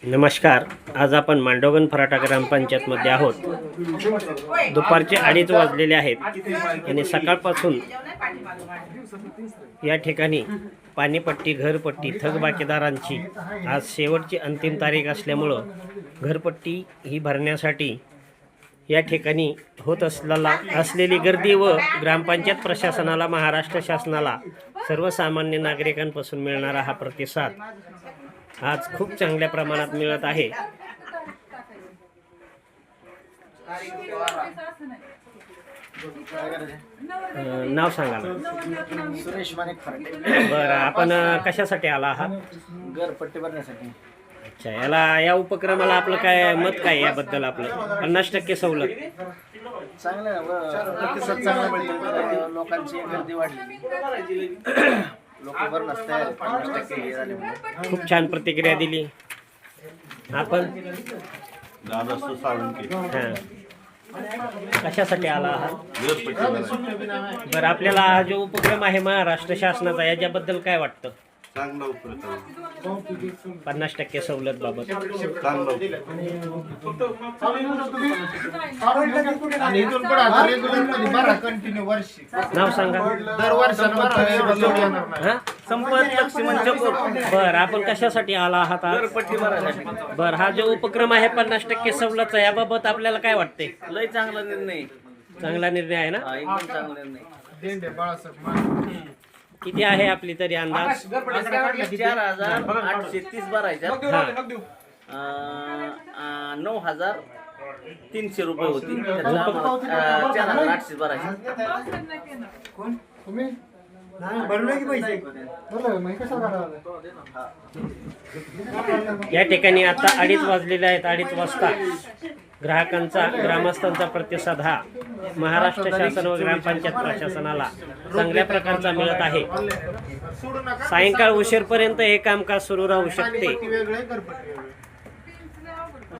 नमस्कार. आज आपण मांडोगण फराटा ग्रामपंचायतमध्ये आहोत. दुपारचे 2:30 वाजलेले आहेत आणि सकाळपासून या ठिकाणी पाणीपट्टी, घरपट्टी, थकबाकीदारांची आज शेवटची अंतिम तारीख असल्यामुळं घरपट्टी ही भरण्यासाठी या ठिकाणी होत असलेली गर्दी व ग्रामपंचायत प्रशासनाला, महाराष्ट्र शासनाला, सर्वसामान्य नागरिकांपासून मिळणारा हा प्रतिसाद आज खूप चांगल्या प्रमाणात मिळत आहे. नाव सांगा ना. सुरेश माणिक फराटे. बरं, आपण कशासाठी आला आहात? घरपट्टी भरण्यासाठी. अच्छा, या उपक्रमाला आपलं काय मत काय याबद्दल? आपलं 50% सवलत चांगलं आहे ना, प्रतिसाद चांगला मिळतो. लोकांची गर्दी वाढली, लोक भरण्यास तयार आहेत. 50% हे झाले म्हणून खूप छान प्रतिक्रिया दिली. आपण हां, कशासाठी आला आहात? बरं, आपल्याला हा जो उपक्रम आहे महाराष्ट्र शासनाचा, याच्याबद्दल काय वाटतं? चांगला उपक्रम. 50% सवलत बाबत चांगला आणि इथून पुढे आता रेग्युलरमध्ये भरा, कंटिन्यू वर्षी नाव सांगा. हां, संपत लक्ष्मण चपूर. बरं, आपण कशासाठी आला आहात आज? घरपट्टी भरण्यासाठी. बरं, हा जो उपक्रम आहे 50% सवलत, याबाबत आपल्याला काय वाटते? लय चांगला निर्णय, चांगला निर्णय आहे ना? एकदम चांगला निर्णय. किती आहे आपली तरी अंदाज? 4,830 भरायच्या. हां, 9,300 रुपये होती. 4,800 भरायचे. या ठिकाणी आता 2:30 वाजलेले आहेत. 2:30 वाजता ग्राहकांचा, ग्रामस्थांचा प्रतिसाद हा महाराष्ट्र शासन व ग्रामपंचायत प्रशासनाला चांगल्या प्रकारचा मिळत आहे. सायंकाळ उशीरपर्यंत हे कामकाज सुरू राहू शकते.